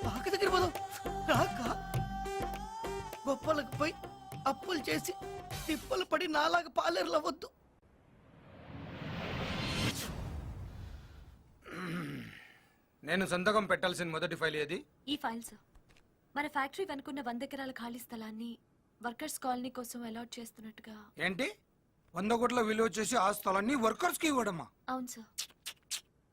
పాక దగ్గర పోదాం రాక. గొప్పలకు పోయి అప్పులు చేసి తిప్పలు పడి నాలాగా పాలేరులు అవ్వద్దు. నేను సంతకం పెట్టాల్సిన మొదటి ఫైల్ ఏది? ఈ ఫైల్ సార్. మన ఫ్యాక్టరీ వెనుకున్న 100 ఎకరాల ఖాళీ స్థలాన్ని వర్కర్స్ కాలనీ కోసం అలాట్ చేస్తున్నట్టుగా. ఏంటి 100 కోట్ల విలువ చేసి ఆ స్థలాన్ని వర్కర్స్ కి ఇవ్వడమా? అవును సార్.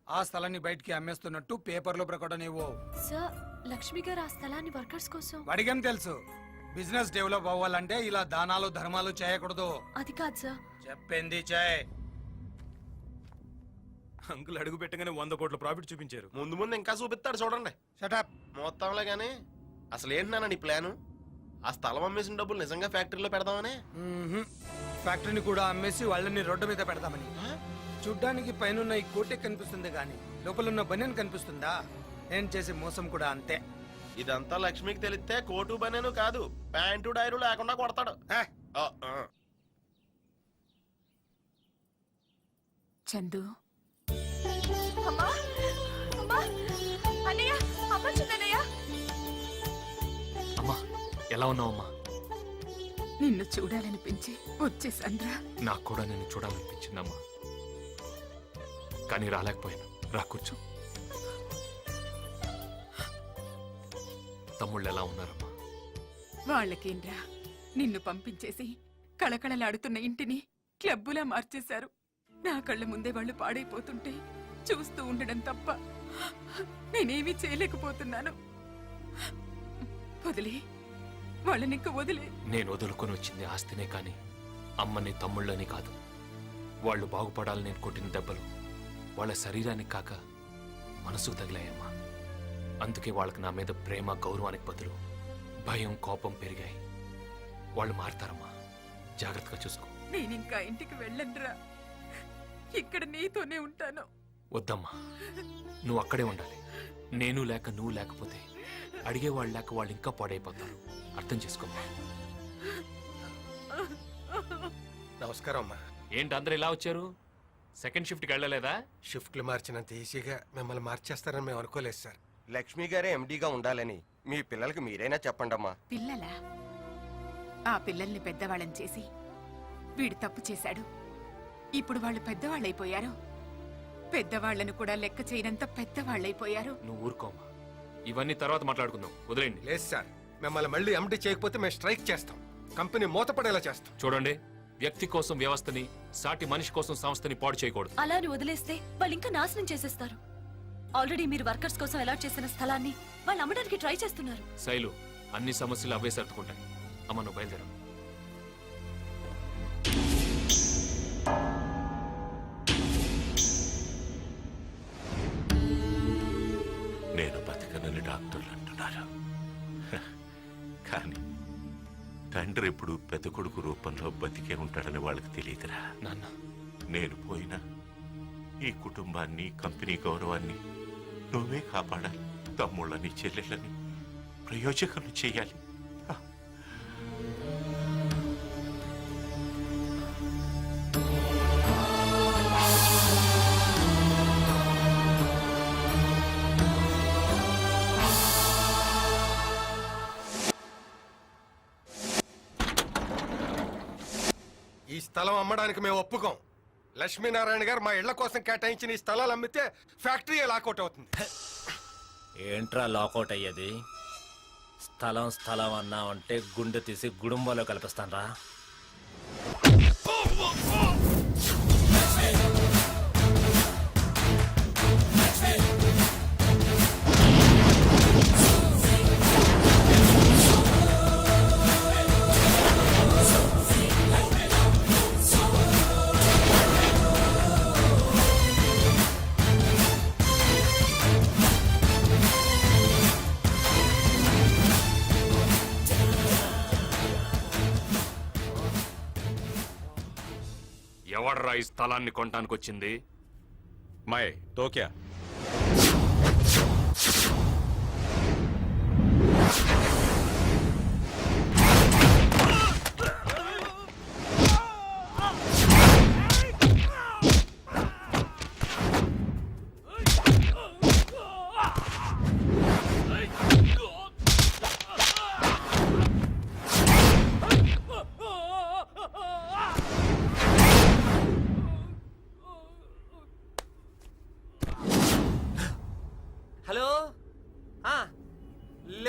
ఆ స్థలాన్ని బయటికి అమ్మేస్తున్నట్టు పేపర్లో ప్రకటన ఇవ్వు. సార్, లక్ష్మి గారు ఆ స్థలాన్ని వర్కర్స్ కోసం. వాడికేం తెలుసు? బిజినెస్ డెవలప్ అవ్వాలంటే ఇలా దానాలు ధర్మాలు చేయకూడదు. అది కాదు సార్. చెప్పింది చేయి. అంకుల్ అడుగు పెట్టగానే 100 కోట్ల ప్రాఫిట్ చూపించారు. ముందు ముందు ఇంకా చూపిస్తాడు చూడండి. షటప్. మొత్తంలో గానీ అసలు ఏంటన్నా నీ ప్లాను? ఆ స్థలం అమ్మేసిన డబ్బులు నిజంగా ఫ్యాక్టరీలో పెడదామని? ఫ్యాక్టరీని కూడా అమ్మేసి వాళ్ళని రోడ్డు మీద పెడదామని. చూడ్డానికి పైన ఈ కోటే కనిపిస్తుంది గాని లోపల బనియన్ కనిపిస్తుందా? నేను చేసే మోసం కూడా అంతే. ఇదంతా లక్ష్మికి తెలిస్తే కోటు బనేను కాదు, ప్యాంటు డైరు లేకుండా కొడతాడు. చందు, అమ్మా ఎలా ఉన్నావమ్మా? నిన్ను చూడాలనిపించి వచ్చేసాన్రా. నాకు కూడా నిన్ను చూడాలనిపించిందమ్మా, కానీ రాలేకపోయాను. రా కూర్చో. తమ్ముళ్ళు ఎలా ఉన్నారమ్మా? వాళ్ళకేంరా, నిన్ను పంపించేసి కళకళలాడుతున్న ఇంటిని క్లబ్బులా మార్చేశారు. నా కళ్ళ ముందే వాళ్ళు పాడైపోతుంటే చూస్తూ ఉండడం తప్ప నేనేమీ చేయలేకపోతున్నాను. వదిలే వాళ్ళనింక వదిలే. నేను వదులుకొని వచ్చింది ఆస్తినే కాని అమ్మని తమ్ముళ్ళని కాదు. వాళ్ళు బాగుపడాలని నేను కొట్టిన దెబ్బలు వాళ్ళ శరీరానికి కాక మనసుకు తగిలాయమ్మా. అందుకే వాళ్ళకి నా మీద ప్రేమ గౌరవానికి బదులు భయం కోపం పెరిగాయి. వాళ్ళు మారుతారమ్మా, జాగ్రత్తగా చూసుకో. నేనింకా ఇంటికి వెళ్ళనురా, ఇక్కడ నీతోనే ఉంటాను. వద్దమ్మా, నువ్వు అక్కడే ఉండాలి. నేను లేక నువ్వు లేకపోతే అడిగేవాళ్ళు లేక వాళ్ళు ఇంకా పాడైపోతారు. అర్థం చేసుకోమ్మా. నమస్కారం అమ్మా. ఏంటి అందరూ ఇలా వచ్చారు? సెకండ్ షిఫ్ట్కి వెళ్ళలేదా? షిఫ్ట్లు మార్చినంత ఈజీగా మిమ్మల్ని మార్చేస్తారని మేము అనుకోలేదు సార్. లక్ష్మి గారే ఎండీగా ఉండాలని మీ పిల్లలకి మీరైనా చెప్పండమ్మా. పిల్లలా? ఆ పిల్లల్ని పెద్దవాళ్ళని చేసి వీడు తప్పు చేశాడు. ఇప్పుడు వాళ్ళు పెద్దవాళ్ళైపోయారు. పెద్దవాళ్లను కూడా లెక్క చేయనంత పెద్దవాళ్ళైపోయారు. నువ్వు ఊరుకోమ్మా, ఇవన్నీ తర్వాత మాట్లాడుకుందాం. వదిలేండి. లేదు సార్, మిమ్మల్ని మళ్ళీ ఎండీ చేయకపోతే మేము స్ట్రైక్ చేస్తాం. కంపెనీ మూతపడేలా చేస్తాం. చూడండి, వ్యక్తి కోసం వ్యవస్థని, సాటి మనిషి కోసం సంస్థని పాడు చేయకూడదు. అలా వదిలేస్తే వాళ్ళు ఇంకా నాశనం చేసేస్తారు. ఆల్రెడీ మీరు వర్కర్స్ కోసం అలాట్ చేసిన స్థలాన్ని వాళ్ళు అమ్మడానికి ట్రై చేస్తున్నారు. శైలు, అన్ని సమస్యలు అవే సర్దుకుంటాయి. అమ్మ నువ్వు బయలుదేరు. నేను బతకనని డాక్టర్లు అంటున్నారు, కానీ తండ్రి ఎప్పుడు పెద్ద కొడుకు రూపంలో బతికే ఉంటాడని వాళ్ళకి తెలియదురా నాన్న. నేను పోయినా ఈ కుటుంబాన్ని, కంపెనీ గౌరవాన్ని నువ్వే కాపాడాలి. తమ్ముళ్ళని చెల్లెళ్ళని ప్రయోజకులు చేయాలి. ఈ స్థలం అమ్మడానికి మేము ఒప్పుకోం. లక్ష్మీనారాయణ గారు మా ఇళ్ల కోసం కేటాయించిన ఈ స్థలాలు అమ్మితే ఫ్యాక్టరీ లాకౌట్ అవుతుంది. ఏంట్రా లాకౌట్ అయ్యేది? స్థలం అన్నావంటే గుండె తీసి గుడుంబాలో కల్పిస్తానరా. ఎవడ్రా ఈ స్థలాన్ని కొనడానికి వచ్చింది? మై తోక్యా.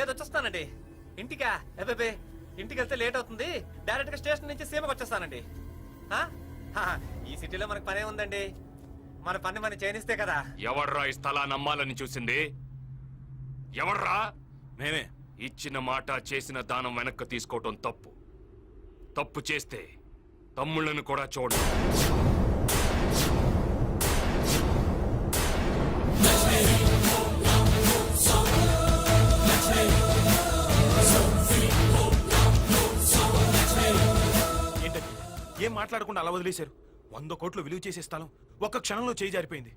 లేదు వచ్చేస్తానండి. ఇంటికా? అబ్బే ఇంటికి వెళ్తే లేట్ అవుతుంది. డైరెక్ట్ గా స్టేషన్ నుంచి సీమకు వచ్చేస్తానండి. ఆ? హా, ఈ సిటీలో మనకు పనే ఉందండి. మన పని మనం చేయనిస్తే కదా. ఎవర్రా ఈ స్థలాన్ని అమ్మాలని చూసింది? ఎవర్రా? మేమే. ఇచ్చిన మాట చేసిన దానం వెనక్కి తీసుకోవటం తప్పు. తప్పు చేస్తే తమ్ముళ్ళను కూడా చూడు. ఏంటది? ఏం మాట్లాడకుండా అలా వదిలేశారు? 100 కోట్లు విలువ చేసే స్థలం ఒక్క క్షణంలో చేయి జారిపోయింది.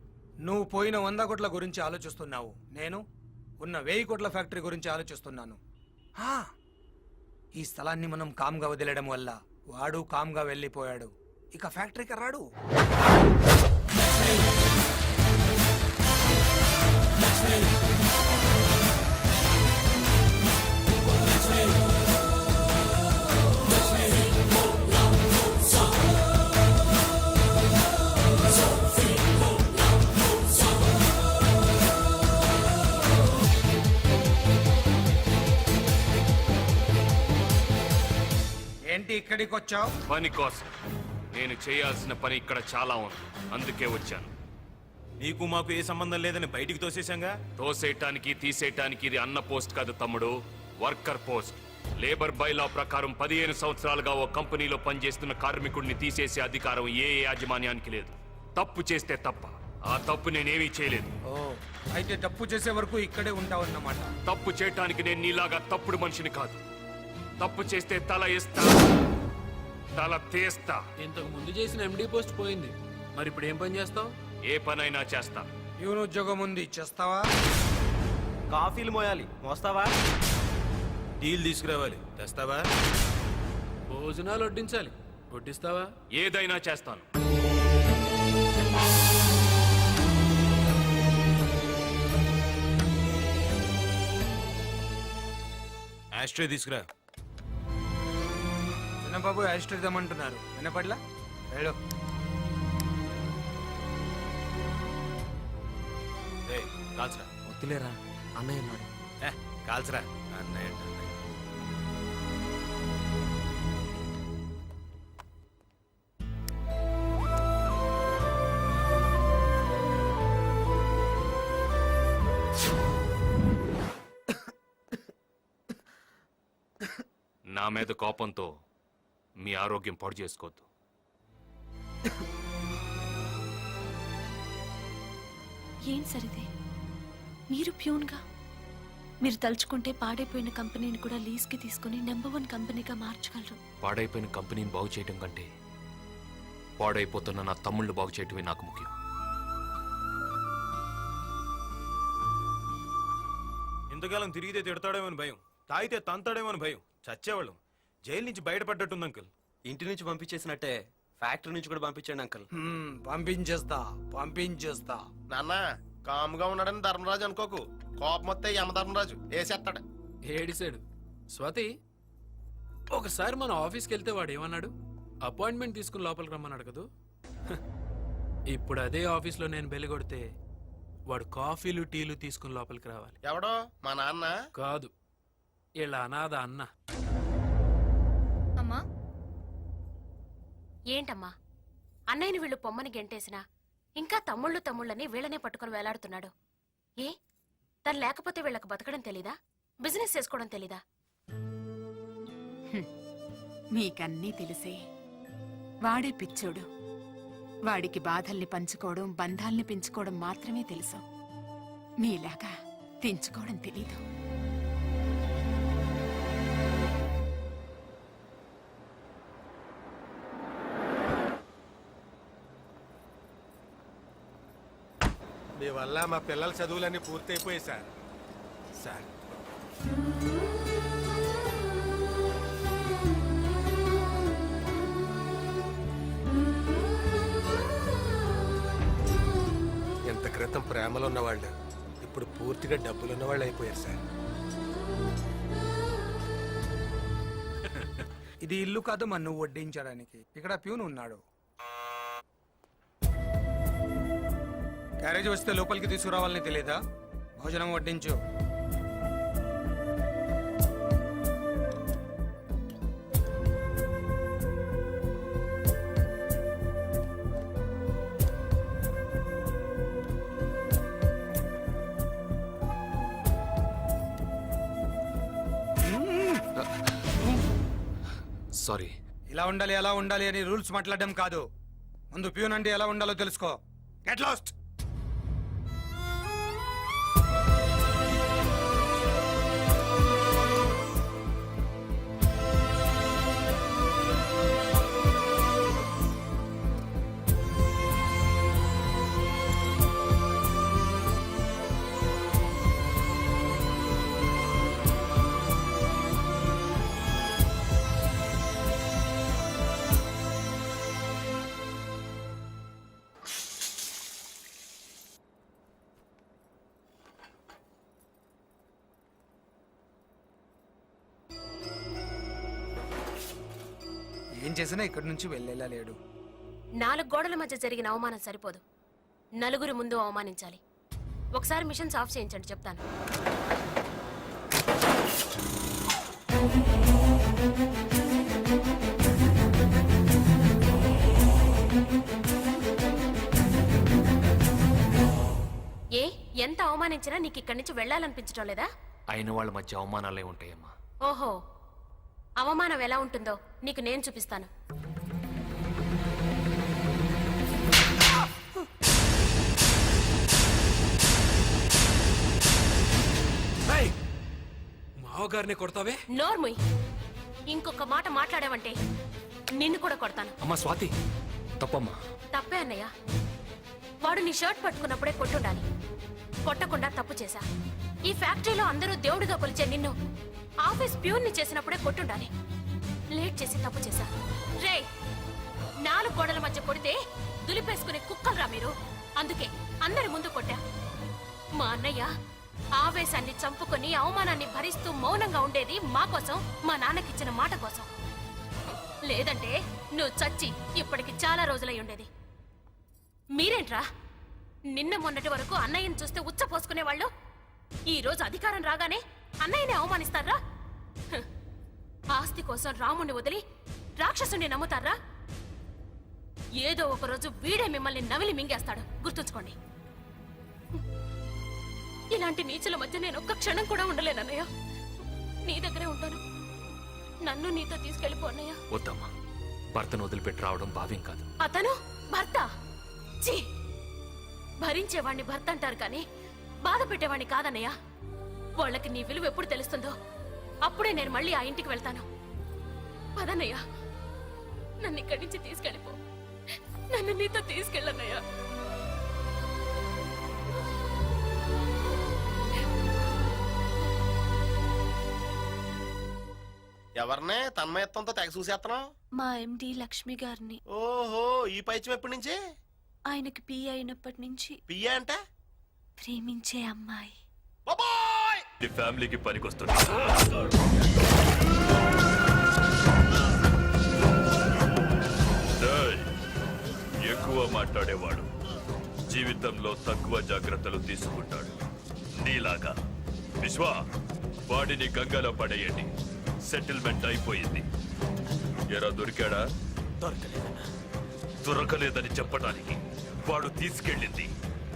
నువ్వు పోయిన 100 కోట్ల గురించి ఆలోచిస్తున్నావు, నేను ఉన్న 1000 కోట్ల ఫ్యాక్టరీ గురించి ఆలోచిస్తున్నాను. హా, ఈ స్థలాన్ని మనం కామ్గా వదిలేయడం వల్ల వాడు కామ్గా వెళ్ళిపోయాడు. ఇక ఫ్యాక్టరీకి రాడు. ఏంటి ఇక్కడికి వచ్చావు? పని కోసం. నేను చేయాల్సిన పని ఇక్కడ చాలా ఉంది, అందుకే వచ్చాను. నీకు మాకు ఏ సంబంధం లేదని బయటికి తోసేశాంగా. తోసేయటానికి తీసేయటానికి ఇది అన్న పోస్ట్ కాదు తమ్ముడు, వర్కర్ పోస్ట్. లేబర్ బైలా ప్రకారం 15 సంవత్సరాలుగా ఓ కంపెనీలో పనిచేస్తున్న కార్మికుడిని తీసేసే అధికారం ఏ యాజమాన్యానికి లేదు. తప్పు చేస్తే తప్ప. ఆ తప్పు నేనేమీ చేయలేదు. ఓ, అయితే తప్పు చేసే వరకు ఇక్కడే ఉంటావన్నమాట. తప్పు చేయటానికి నేను నీలాగా తప్పుడు మనిషిని కాదు. తప్పు చేస్తే తల ఇస్తా, తల తీస్తా. ఇంతకు ముందు చేసిన ఎండి పోస్ట్ పోయింది, మరి ఇప్పుడు ఏం పని చేస్తావు? ఏ పనైనా చేస్తా. ప్యూన్ ఉద్యోగం ఉంది, చేస్తావా? కాఫీలు మోయాలి, మోస్తావా? డీల్ తీసుకురావాలి, తెస్తావా? భోజనాలు వడ్డించాలి, వడ్డిస్తావా? ఏదైనా చేస్తాను. ఆస్ట్రే తీసుకురా. చిన్నబాబు ఆశ్రయిద్దామంటున్నారు, వినపడ్లా? వెళ్ళు. కాల్చరా. వద్దులేరా, అన్నయ్య ఉన్నాడు. కాల్చరా. అన్నయ్య అంటే అన్నయ్య. నా మీద కోపంతో మీ ఆరోగ్యం పాడు చేసుకోవద్దు. ఏం సరిదే, మీరు ప్యూన్గా మీరు తలుచుకుంటే పాడైపోయిన కంపెనీని కూడా లీజ్కి తీసుకుని నెంబర్ 1 కంపెనీగా మార్చగలరు. పాడైపోయిన కంపెనీని బాగు చేయటం కంటే పాడైపోతున్న నా తమ్ముళ్ళు బాగు చేయటమే నాకు ముఖ్యం. ఇంతకాలం తిరిగితే తిడతాడేమని భయం, తాగితే తంతాడేమని భయం. చచ్చేవాళ్ళం. జైలు నుంచి బయటపడ్డట్టుంది అంకుల్. ఇంటి నుంచి పంపించేసినట్టే ఫ్యాక్టరీ నుంచి కూడా పంపించండి అంకుల్. పంపించేస్తా. నాన్న కాముగా ఉన్నాడని ధర్మరాజు అనుకోకు. కోపం వస్తే యమధర్మరాజు వేసేస్తాడు. ఏడిసాడు. స్వాతి, ఒకసారి మన ఆఫీస్కి వెళ్తే వాడు ఏమన్నాడు? అపాయింట్మెంట్ తీసుకుని లోపలికి రమ్మన్నాడు కదూ. ఇప్పుడు అదే ఆఫీస్లో నేను బెల్లి కొడితే వాడు కాఫీలు టీలు తీసుకుని లోపలికి రావాలి. ఎవడో మా నాన్న కాదు, వీళ్ళ అనాథ అన్న. అమ్మా, ఏంటమ్మా అన్నయ్యని వీళ్ళు పొమ్మని గెంటేసినా ఇంకా తమ్ముళ్ళని వీళ్ళనే పట్టుకుని వేలాడుతున్నాడు. ఏ తను లేకపోతే వీళ్ళకి బతకడం తెలీదా? బిజినెస్ చేసుకోవడం తెలీదా? మీకన్నీ తెలిసే. వాడే పిచ్చోడు. వాడికి బాధల్ని పంచుకోవడం, బంధాల్ని పెంచుకోవడం మాత్రమే తెలుసు. మీలాగా తెంచుకోవడం తెలీదు. మీ వల్ల మా పిల్లల చదువులన్నీ పూర్తయిపోయాయి సార్. సార్ ఎంత క్రితం ప్రేమలో ఉన్నవాళ్ళు ఇప్పుడు పూర్తిగా డబ్బులు ఉన్నవాళ్ళు అయిపోయారు సార్. ఇది ఇల్లు కాదు మా నువ్వు వడ్డించడానికి. ఇక్కడ ప్యూన్ ఉన్నాడు. క్యారేజ్ వస్తే లోపలికి తీసుకురావాలని తెలియదా? భోజనం వడ్డించు. సారీ. ఇలా ఉండాలి అలా ఉండాలి అని రూల్స్ మాట్లాడడం కాదు. ముందు ప్యూన్ అంటే ఎలా ఉండాలో తెలుసుకో. Get lost. ఏం చేసినా ఇక్కడి నుంచి వెళ్ళేలా లేడు. 4 గోడల మధ్య జరిగిన అవమానం సరిపోదు, నలుగురి ముందు అవమానించాలి. ఒకసారి మిషన్స్ ఆఫ్ చేయించండి, చెప్తాను. ఏ ఎంత అవమానించినా నీకు ఇక్కడి నుంచి వెళ్ళాలనిపించడం లేదా? అయిన వాళ్ళ మధ్య అవమానాలే ఉంటాయమ్మా. ఓహో, అవమానం ఎలా ఉంటుందో నీకు నేను చూపిస్తాను. మావగారిని కొడతావే? నోర్ముయ్, ఇంకొక మాట మాట్లాడావంటే నిన్ను కూడా కొడతాను. అమ్మా స్వాతి, తప్పమ్మా. తప్పే అన్నయ్య. వాడు నీ షర్ట్ పట్టుకున్నప్పుడే కొట్టుండాలి, కొట్టకుండా తప్పు చేశా. ఈ ఫ్యాక్టరీలో అందరూ దేవుడిగా కొలిచే నిన్ను ఆఫీస్ ప్యూన్ని చేసినప్పుడే కొట్టుండాలి, లేట్ చేసి తప్పు చేశా. రే, 4 గోడల మధ్య కొడితే దులిపేసుకునే కుక్కలరా మీరు, అందుకే అందరి ముందు కొట్టా. మా అన్నయ్య ఆవేశాన్ని చంపుకొని అవమానాన్ని భరిస్తూ మౌనంగా ఉండేది మా కోసం, మా నాన్నకిచ్చిన మాట కోసం. లేదంటే నువ్వు చచ్చి ఇప్పటికి చాలా రోజులై ఉండేది. మీరేంట్రా నిన్న మొన్నటి వరకు అన్నయ్యని చూస్తే ఉచ్చ పోసుకునేవాళ్ళు, ఈ రోజు అధికారం రాగానే అన్నయ్యని అవమానిస్తారా? హ్, ఆస్తి కోసం రాముణ్ణి వదిలి రాక్షసుని నమ్ముతారా? ఏదో ఒక రోజు వీడే మిమ్మల్ని నవిలి మింగేస్తాడు, గుర్తుంచుకోండి. ఇలాంటి నీచుల మధ్య నేను ఒక్క క్షణం కూడా ఉండలేనన్నయ్య. నీ దగ్గరే ఉంటాను, నన్ను నీతో తీసుకెళ్ళిపో అన్నయ్య. వద్దమ్మా, భర్తను వదిలిపెట్టి రావడం భావ్యం కాదు. అతను భర్త? ఛీ, భరించేవాణ్ణి భర్త అంటారు కానీ బాధ పెట్టేవాణ్ణి కాదన్నయ్య. వాళ్ళకి నీ విలువ ఎప్పుడు తెలుస్తుందో అప్పుడే నేను మళ్ళీ ఆ ఇంటికి వెళ్తాను. పదన్నయ్య, నన్ను ఇక్కడి నుంచి తీసుకెళ్ళిపో, నన్ను నీతో తీసుకెళ్ళన్నయ్య. ఎవరినే తన్మయత్వంతో తెగ చూసేస్తున్నావు? మా ఎండి లక్ష్మి గారిని. ఓహో, ఈ పైచం ఎప్పటి నుంచి? ఆయనకి పియ్య అయినప్పటి నుంచి. పియ్య అంటే ప్రేమించే అమ్మాయి. ఫ్యామిలీకి పనికొస్తుంది. ఎక్కువ మాట్లాడేవాడు జీవితంలో తక్కువ జాగ్రత్తలు తీసుకుంటాడు. నీలాగా. విశ్వ, వాడిని గంగలో పడేయండి. సెటిల్మెంట్ అయిపోయింది. ఎరా దొరికాడా? దొరకలేదని చెప్పడానికి వాడు తీసుకెళ్ళింది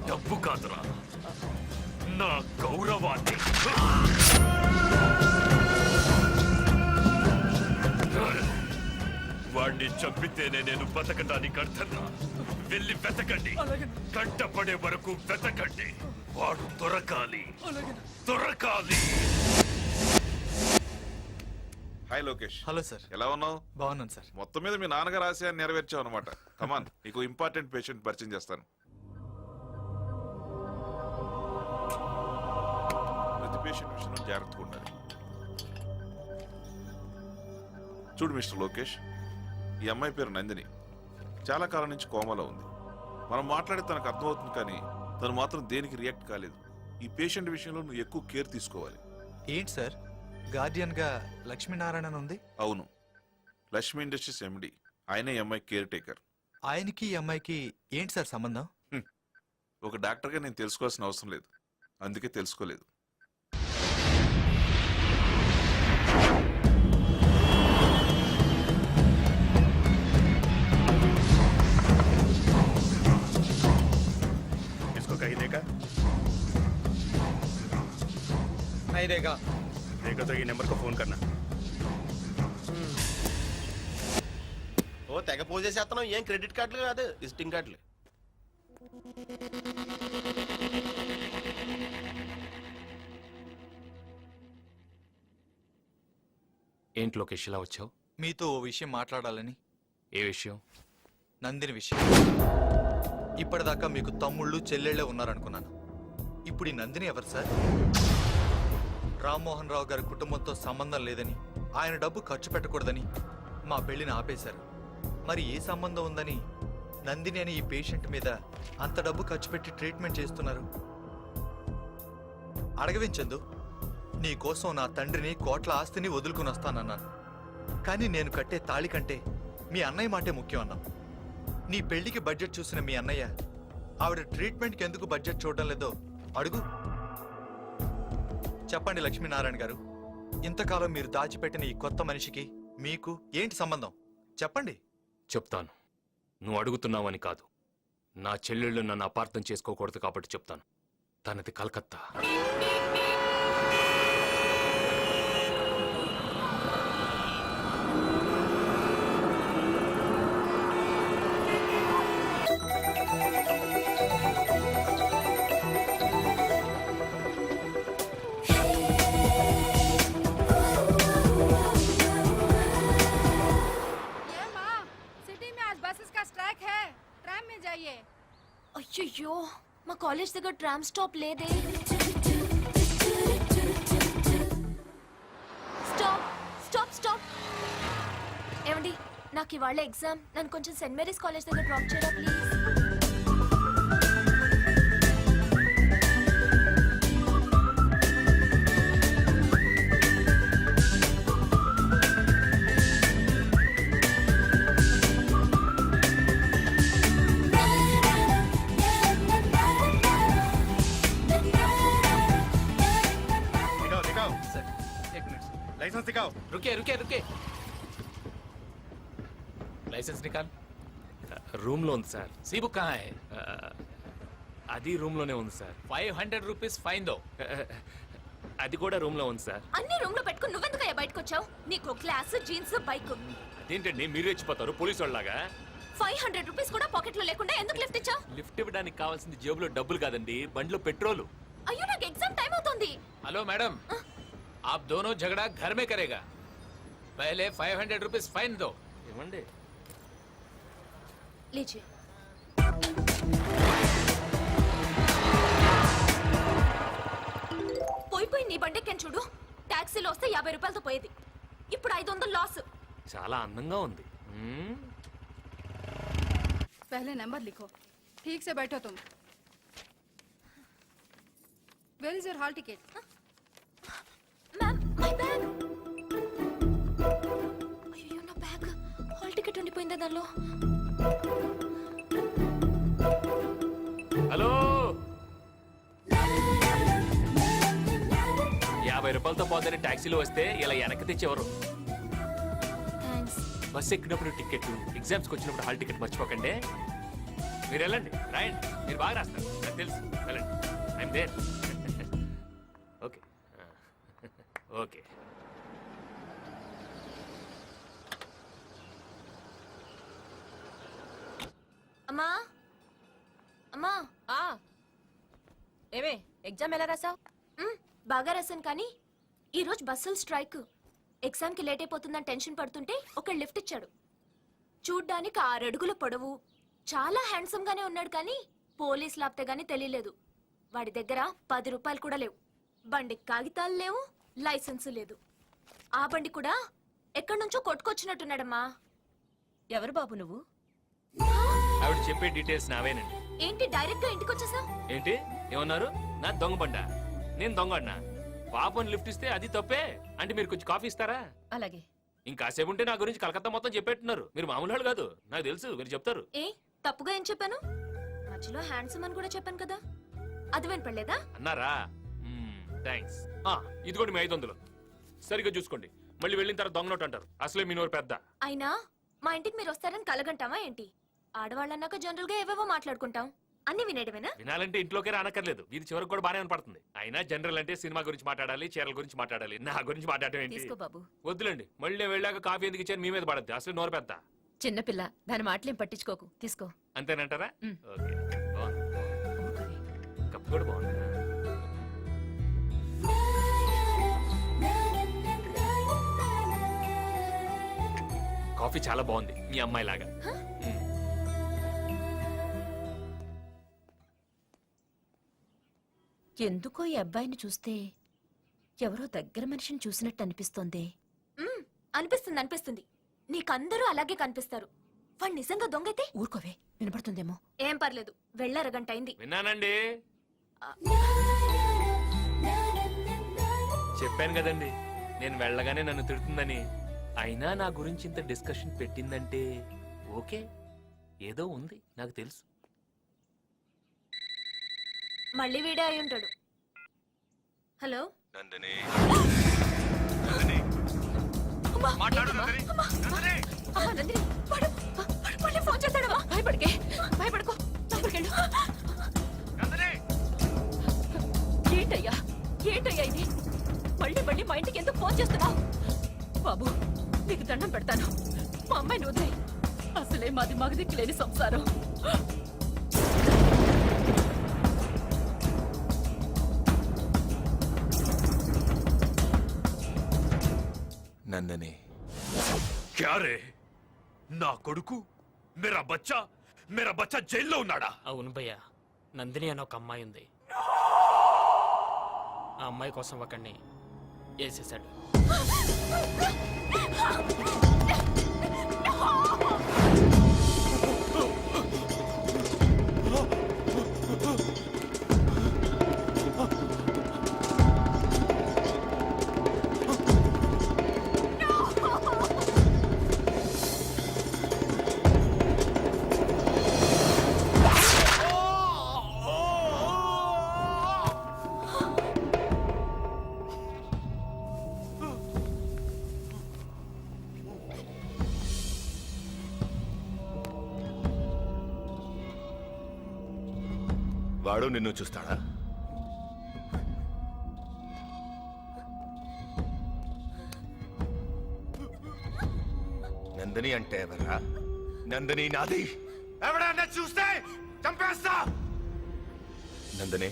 డబ్బు కాదురా, నా గౌరవాన్ని. వాడిని చంపితేనే నేను బతకటానికి అర్థంగా. వెళ్ళి వెతకండి, కంటపడే వరకు వెతకండి. వాడు దొరకాలి, దొరకాలి. హాయ్ లోకేష్. Hello sir. ఎలా ఉన్నావు? బాగున్నాను సార్. మొత్తం మీద మీ నాన్నగారు ఆశయాన్ని నెరవేర్చావు అనమాట. కమాన్, నీకు ఇంపార్టెంట్ పేషెంట్ పరిచయం చేస్తాను. ప్రతి పేషెంట్ విషయంలో జాగ్రత్తగా ఉండాలి. చూడు మిస్టర్ లోకేష్, ఈ అమ్మాయి పేరు నందిని. చాలా కాలం నుంచి కోమాలో ఉంది. మనం మాట్లాడే తనకు అర్థమవుతుంది, కానీ తను మాత్రం దేనికి రియాక్ట్ కాలేదు. ఈ పేషెంట్ విషయంలో నువ్వు ఎక్కువ కేర్ తీసుకోవాలి. ఏంటి సార్, గార్డియన్ గా లక్ష్మీనారాయణ ఉంది? అవును, లక్ష్మీ ఇండస్ట్రీస్ ఎండి. ఆయనే ఈ అమ్మాయి కేర్ టేకర్. ఆయనకి ఈ అమ్మాయికి ఏంటి సార్ సంబంధం? ఒక డాక్టర్గా నేను తెలుసుకోవాల్సిన అవసరం లేదు, అందుకే తెలుసుకోలేదు. नहीं देगा। देखा तो ये नंबर को फोन करना। తెగ పోజేసేస్తున్నాం, ఏం క్రెడిట్ కార్డులు కాదు, విజిటింగ్ కార్డులు. ఏంటి లోకేష్ ఇలా వచ్చావు? మీతో ఓ విషయం మాట్లాడాలని. ఏ విషయం? నందిని విషయం. ఇప్పటిదాకా మీకు తమ్ముళ్ళు చెల్లెళ్ళే ఉన్నారనుకున్నాను. ఇప్పుడు ఈ నందిని ఎవరు సార్? రామ్మోహన్ రావు గారి కుటుంబంతో సంబంధం లేదని, ఆయన డబ్బు ఖర్చు పెట్టకూడదని మా పెళ్లిని ఆపేశారు. మరి ఏ సంబంధం ఉందని నందిని అని ఈ పేషెంట్ మీద అంత డబ్బు ఖర్చు పెట్టి ట్రీట్మెంట్ చేస్తున్నారు? అడగవించందు, నీ కోసం నా తండ్రిని కోట్ల ఆస్తిని వదులుకుని వస్తానన్నాను. కానీ నేను కట్టే తాళి కంటే మీ అన్నయ్య మాటే ముఖ్యం అన్నాం. నీ పెళ్లికి బడ్జెట్ చూసిన మీ అన్నయ్య ఆవిడ ట్రీట్మెంట్కి ఎందుకు బడ్జెట్ చూడడం లేదో అడుగు. చెప్పండి లక్ష్మీనారాయణ గారు, ఇంతకాలం మీరు దాచిపెట్టిన ఈ కొత్త మనిషికి మీకు ఏంటి సంబంధం? చెప్పండి. చెప్తాను. నువ్వు అడుగుతున్నావని కాదు, నా చెల్లెళ్ళు నన్ను అపార్థం చేసుకోకూడదు కాబట్టి చెప్తాను. తనది కలకత్తా. అయ్యో, మా కాలేజ్ దగ్గర ట్రామ్ స్టాప్ లేదే. Stop stop stop. ఏమండి, నాకు ఇవాళ ఎగ్జామ్, నన్ను కొంచెం సెయింట్ మేరీస్ కాలేజ్ దగ్గర డ్రాప్ చేయరా ప్లీజ్. लाइसेंस दिखाओ. रुके रुके रुके. లైసెన్స్ నికాల్. రూమ్ లో ఉంది సార్. सी बुक कहाँ है? అది రూమ్ లోనే ఉంది సార్. 500 रुपीस फाइन दो. అది కూడా రూమ్ లో ఉంది సార్. అన్ని రూమ్ లో పెట్టుకుని నువ్వెందుకయ్యా బయటకు వచ్చావు? నీకు క్లాస్, జీన్స్, బైక్. అదేంటండి మీరు రెచ్చిపోతారు పోలీసు వాళ్ళలాగా? 500 రూపీస్ కూడా పాకెట్ లో లేకుండా ఎందుకు లిఫ్ట్ ఇచ్చావు? లిఫ్ట్ ఇవ్వడానికి కావాల్సింది జేబులో డబ్బులు కాదండి, బండిలో పెట్రోలు. అయ్యో, నాకు ఎగ్జామ్ టైం అవుతుంది. हेलो मैडम, आप दोनों झगड़ा घर में करेगा. पहले 500 रुपीस फाइन दो. ఏమండి? लीजिए. పోయి నీ బండెక్కని చూడు. టాక్సీలో వస్తే 50 రూపాయలతో పోయేది, ఇప్పుడు 500 లాస్. చాలా అందంగా ఉంది. पहले नंबर लिखो. ठीक से बैठो तुम. Where is your hall ticket? Ma'am, my bag. అయ్యో, నా బ్యాగ్. హాల్ టికెట్ ఉండిపోయిందా దానిలో? హలో, 50 రూపాయలతో పోతే టాక్సీలో వస్తే ఇలా వెనక్కి తెచ్చేవారు. థ్యాంక్స్. బస్ ఎక్కినప్పుడు టికెట్, ఎగ్జామ్స్కి వచ్చినప్పుడు హాల్ టికెట్ మర్చిపోకండి. మీరు వెళ్ళండి, రాయండి, మీరు బాగా రాస్తారు, నాకు తెలుసు. వెళ్ళండి, ఐఎమ్ దేర్. Okay okay. అమ్మా అమ్మా. ఏమే, ఎగ్జామ్ ఎలా రాసావు? బాగా రాశాను, కానీ ఈరోజు బస్సులు స్ట్రైక్. ఎగ్జామ్కి లేట్ అయిపోతుందని టెన్షన్ పడుతుంటే ఒక లిఫ్ట్ ఇచ్చాడు. చూడ్డానికి 6 అడుగుల పొడవు, చాలా హ్యాండ్సమ్ గానే ఉన్నాడు, కానీ పోలీస్ లాప్తే గానీ తెలియలేదు. వాడి దగ్గర 10 రూపాయలు కూడా లేవు. బండికి కాగితాలు లేవు, లైసెన్స్ లేదు. ఆ బండి కూడా ఎక్కడి నుంచో కొట్టుకొచ్చినట్టున్నాడమ్మా. ఎవరు బాబు నువ్వు? ఆవిడ చెప్పే డీటెయిల్స్ నావేనండి. ఏంటి డైరెక్ట్ గా ఇంటికి వచ్చేసావు? ఏంటి ఏమన్నారు? నా దొంగ బండా? నేను దొంగ అన్నా? పాపని లిఫ్ట్ ఇస్తే అది తప్పే అంటే మీరు కొంచెం కాఫీ ఇస్తారా? అలాగే. ఇంకాసేపు ఉంటే నా గురించి కలకత్తా మొత్తం చెప్పేట్టున్నారు. మీరు మామూలు వాళ్ళు కాదు, నాకు తెలుసు, మీరు చెప్తారు. ఏ తప్పుగా ఏం చెప్పాను? మధ్యలో హ్యాండ్సమ్ అని కూడా చెప్పాను కదా, అది వినపడలేదా? అన్నారా? థ్యాంక్స్. ఇదిగోండి మీ 500. సరిగ్గా చూసుకోండి, మళ్ళీ వెళ్ళిన తర్వాత దొంగ నోట్ అంటారు. అసలే మీ నోరు పెద్ద. అయినా మా ఇంటికి మీరు వస్తారని కలగంటావా ఏంటి? ఆడవాళ్ళన్నాక జనరల్ గా ఏవేవో మాట్లాడుకుంటాం, అన్ని వినేయడమేనా? వినాలంటే ఇంట్లోకే రానక్కర్లేదు, వీధి చివరికి కూడా బానే వినపడుతుంది. అయినా జనరల్ అంటే సినిమా గురించి మాట్లాడాలి, చీరల గురించి మాట్లాడాలి, నా గురించి మాట్లాడటం ఏంటి? తీసుకో బాబు. వద్దులండి, మళ్ళీ వెళ్ళాక కాఫీ ఎందుకు ఇచ్చాను మీ మీద పడద్దు. అసలు నోరు పెద్ద. చిన్నపిల్ల దాని మాటలేం పట్టించుకోకు తీసుకో అంతేనంటారా మ్. ఓకే బాగుంది కప్పు కూడా బాగుంది కాఫీ చాలా బాగుంది మీ అమ్మాయి లాగా ఎందుకో ఈ అబ్బాయిని చూస్తే ఎవరో దగ్గర మనిషిని చూసినట్టు అనిపిస్తోంది. అనిపిస్తుంది నీకందరూ అలాగే కనిపిస్తారు. వాడు నిజంగా దొంగైతే ఊరుకోవే వినపడుతుందేమో. ఏం పర్లేదు, వెళ్ళరగంట అయింది. విన్నానండి చెప్పాను కదండి నేను వెళ్ళగానే నన్ను తిడుతుందని. అయినా నా గురించి ఇంత డిస్కషన్ పెట్టిందంటే ఓకే ఏదో ఉంది నాకు తెలుసు. మళ్ళీ వీడే అయి ఉంటాడు. హలో నందిని అమ్మా నందిని వాడు మళ్ళీ ఫోన్ చేస్తాడమ్మా. భయపడుకో లోపలికెళ్ళు. ఏంటయ్యా ఇది మళ్ళీ మా ఇంటికి ఎందుకు ఫోన్ చేస్తున్నావు? బాబు నీకు దండం పెడతాను, మా అమ్మాయిని వదిలే. అసలే మాది మగదిక్కు లేని సంసారం. నందిని క్యారే నా కొడుకు మేరా బచ్చా జైల్లో ఉన్నాడా? అవును భయ్యా, నందిని అని ఒక అమ్మాయి ఉంది. ఆ అమ్మాయి కోసం ఒకడిని వేసేసాడు. వాడు నిన్ను చూస్తాడా? నందిని అంటే ఎవర్రా? నందిని నాది. ఎవడన్నా చూస్తే చంపేస్తా. నందిని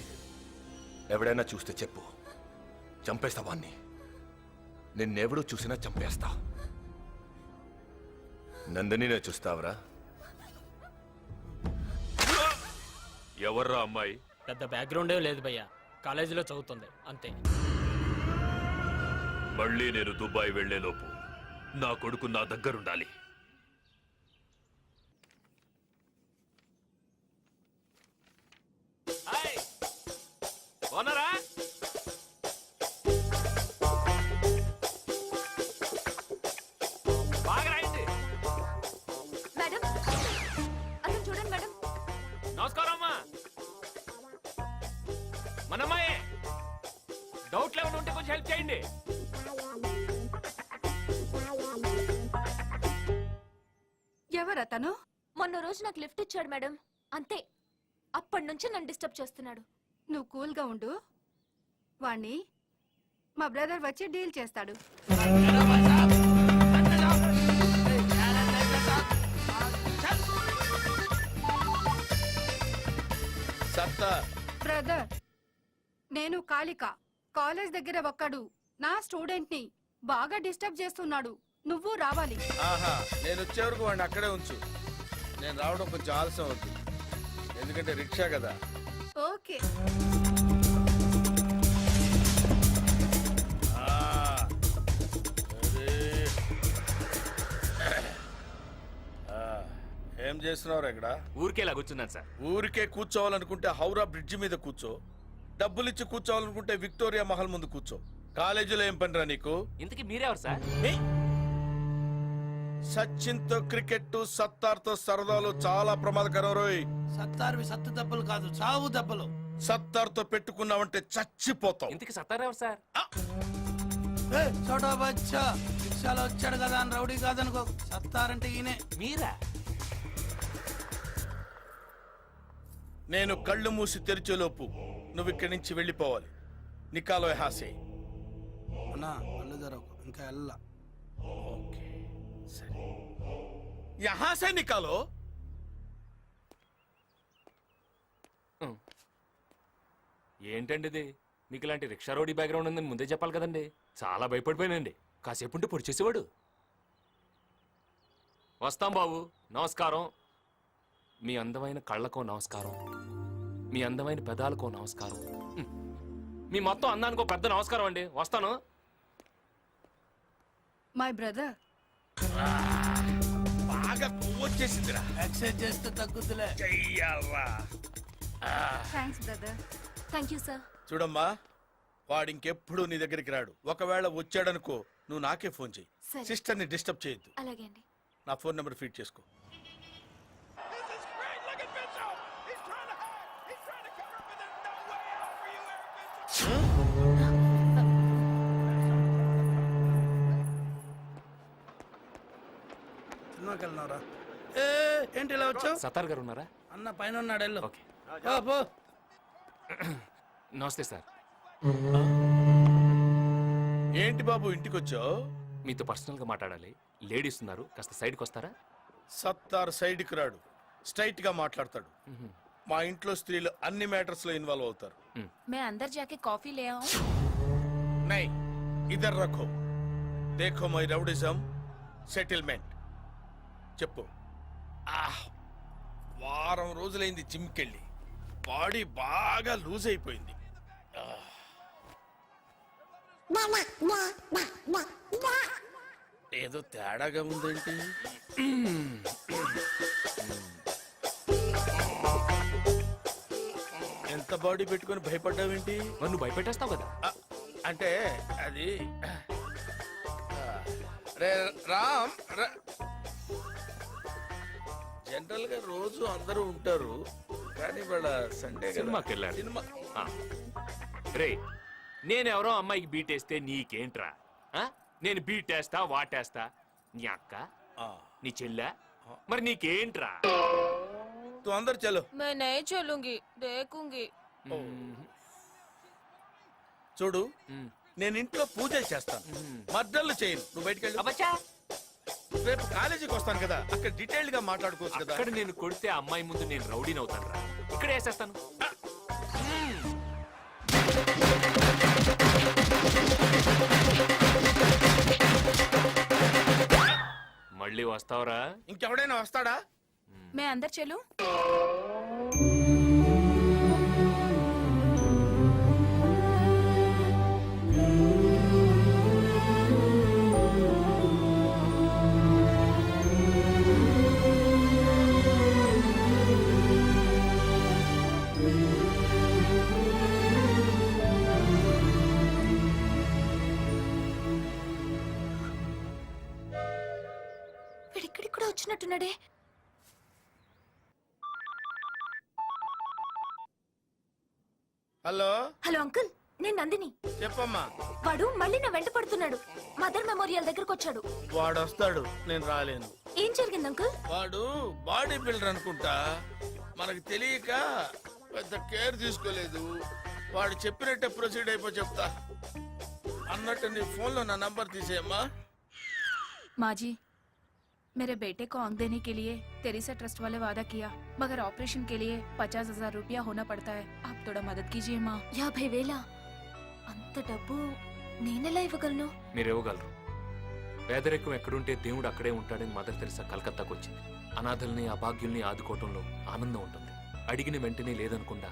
ఎవడైనా చూస్తే చెప్పు, చంపేస్తా వాణ్ణి. నిన్నెవడూ చూసినా చంపేస్తా. నందినినే చూస్తావరా? ఎవర్రా అమ్మాయి? పెద్ద బ్యాక్గ్రౌండే లేదు భయ్యా, కాలేజీలో చదువుతుంది అంతే. మళ్ళీ నేను దుబాయ్ వెళ్లేలోపు నా కొడుకు నా దగ్గరుండాలి. మేడం అతను చూడండి మేడం. నమస్కారం అమ్మా. మనమ్మాయే డౌట్లు ఏమైనా ఉంటే కొంచెం హెల్ప్ చేయండి. ఎవరతను? మొన్న రోజు నాకు లిఫ్ట్ ఇచ్చాడు మేడం, అంతే. అప్పటి నుంచి నన్ను డిస్టర్బ్ చేస్తున్నాడు. నువ్వు కూల్గా ఉండు, వాణ్ణి మా బ్రదర్ వచ్చి డీల్ చేస్తాడు. బ్రదర్, నేను కాళిక. కాలేజ్ దగ్గర ఒక్కడు నా స్టూడెంట్ ని బాగా డిస్టర్బ్ చేస్తున్నాడు. నువ్వు రావాలి. ఆహా, నేను వచ్చే వరకు వాడిని అక్కడే ఉంచు. నేను రావడం కొంచెం ఆలస్యం అవుతుంది, ఎందుకంటే రిక్షా కదా. ఓకే. ఏం చేస్తున్నావు ఇక్కడ? ఊరికే ఇలా కూర్చున్నాను సార్. ఊరికే కూర్చోవాలనుకుంటే హౌరా బ్రిడ్జి మీద కూర్చో, డబ్బులిచ్చి కూర్చోవాలనుకుంటే విక్టోరియా మహల్ ముందు కూర్చో. కాలేజీలో ఏం పనిరా నీకు? ఇంతకీ మీరెవరు సార్? సచిన్ తో క్రికెట్, సత్తార్ తో సరదాలు చాలా ప్రమాదకరం రోయ్. సత్తార్వి సత్తు దెబ్బలు కాదు, చావు దెబ్బలు. సత్తార్ తో పెట్టుకున్నావంటే చచ్చిపోతావు. ఇంతకీ సత్తార్ ఎవరు సార్? చోటా బచ్చా రిక్షాలో వచ్చాడు కదా అని రౌడీ కాదనుకో. సత్తారంటే ఈయనే. మీరా? నేను కళ్ళు మూసి తెరిచేలోపు నువ్వు ఇక్కడి నుంచి వెళ్ళిపోవాలి. నికాలో హాసే. అన్నా కళ్ళు తెరవకు, ఇంకా వెళ్ళా. ఓకే సరే. यहाँ से निकालो. ఏంటండి ఇది? మీకు ఇలాంటి రిక్షా రోడీ బ్యాక్గ్రౌండ్ ఉందని ముందే చెప్పాలి కదండి. చాలా భయపడిపోయానండి. కాసేపు ఉంటే పొడి చేసేవాడు. వస్తాం బాబు, నమస్కారం. మీ అందమైన కళ్ళకో నమస్కారం, మీ అందమైన పెదాలకో నమస్కారం, మీ మొత్తం అందానికో పెద్ద నమస్కారం అండి. వస్తాను. My brother. బాగా కొవ్వు వచ్చేసిందిరా. ఎక్సర్సైజ్ చేస్తే తగ్గుతులే. చెయ్యాలా? Thanks brother. Thank you sir. చూడమ్మా, వాడు ఇంకెప్పుడు నీ దగ్గరికి రాడు. ఒకవేళ వచ్చాడనుకో నువ్వు నాకే ఫోన్ చెయ్యి. సరే. సిస్టర్ని డిస్టర్బ్ చేయొద్దు. అలాగే అండి. నా ఫోన్ నెంబర్ ఫీడ్ చేసుకో. సినిమాకి వెళ్తున్నారా? ఏంటి ఇలా వచ్చావు? సత్తార్ గారు ఉన్నారా? అన్న పైన ఉన్నాడు, వెళ్ళు. ఓకే. పో. నమస్తే సార్. ఏంటి బాబు ఇంటికి వచ్చావు? మీతో పర్సనల్ గా మాట్లాడాలి. లేడీస్ ఉన్నారు, కాస్త సైడ్కి వస్తారా? సత్తార్ సైడ్కి రాడు, స్ట్రైట్ గా మాట్లాడతాడు. మా ఇంట్లో స్త్రీలు అన్ని మ్యాటర్స్ లో ఇన్వాల్వ్ అవుతారు. मैं अंदर जाके कॉफी ले आऊं? నై ఇద్దరు రఖో. దేఖో మై రౌడిజం సెటిల్మెంట్. చెప్పు. వారం రోజులైంది జిమ్కెళ్ళి, బాడీ బాగా లూజ్ అయిపోయింది. ఏదో తేడాగా ఉందేంటి? ఎంత బాడీ పెట్టుకొని భయపడ్డావేంటి? మరి నువ్వు భయపెట్టేస్తావు కదా. అంటే అది రే రామ్, జనరల్ గా రోజు అందరూ ఉంటారు, కానీ వాళ్ళ సండే సినిమాకి వెళ్ళారు. సినిమా రే, నేనెవరో అమ్మాయికి బీటేస్తే నీకేంట్రా? ఆ? నేను బీటేస్తా వాటేస్తా. నీ అక్క, నీ చెల్లె, మరి నీకేంట్రా? తు అందరు చలో. मैं नहीं चलूंगी, देखूंगी. చూడు, నేను ఇంట్లో పూజలు చేస్తాను, మర్డర్లు చేయను. నువ్వు బయటికి వెళ్ళి. అబ్బచ్చా, రేపు కాలేజీకి వస్తాను కదా, అక్కడ డీటెయిల్డ్ గా మాట్లాడుకోవచ్చు కదా. అక్కడ నేను కొడితే అమ్మాయి ముందు నేను రౌడీని అవుతాను రా. ఇక్కడ వేసేస్తాను. మళ్ళీ వస్తావురా? ఇంకెవడైనా వస్తాడా? मैं अंदर चलूं? వీడిక్కడికి కూడా వచ్చినట్టున్నాడే. హలో హలో అంకుల్, నేను నందిని. చెప్పమ్మా. వాడు మళ్ళీ నా వెంట పడుతున్నాడు. మదర్ మెమోరియల్ దగ్గరకు వచ్చాడు. వాడు వస్తాడు, నేను రాలేను. ఏం జరిగింది అంకుల్? వాడు బాడీ బిల్డర్ అనుకుంటా, మనకు తెలియక పెద్ద కేర్ తీసుకోలేదు. వాడు చెప్పినట్టే ప్రొసీడ్ అయిపో చెప్తా అన్నట్టు నీ ఫోన్లో నా నంబర్ తీసేయమ్మా. माँ जी, मेरे बेटे को आंख देने के लिए तेरेसा ट्रस्ट वाले वादा किया, मगर ऑपरेशन के लिए 50,000 रुपया होना पड़ता है. आप थोड़ा मदद कीजिए माँ. 50,000? అంత డబ్బు నేనెలా ఇవ్వగలను? మీరు ఇవ్వగలరు. పేదరికం ఎక్కడుంటే దేవుడు అక్కడే ఉంటాడని మదర్ తెరిసా కలకత్తాకు వచ్చింది. అనాథల్ని అభాగ్యుల్ని ఆదుకోవటంలో ఆనందం ఉంటుంది. అడిగిన వెంటనే లేదనకుండా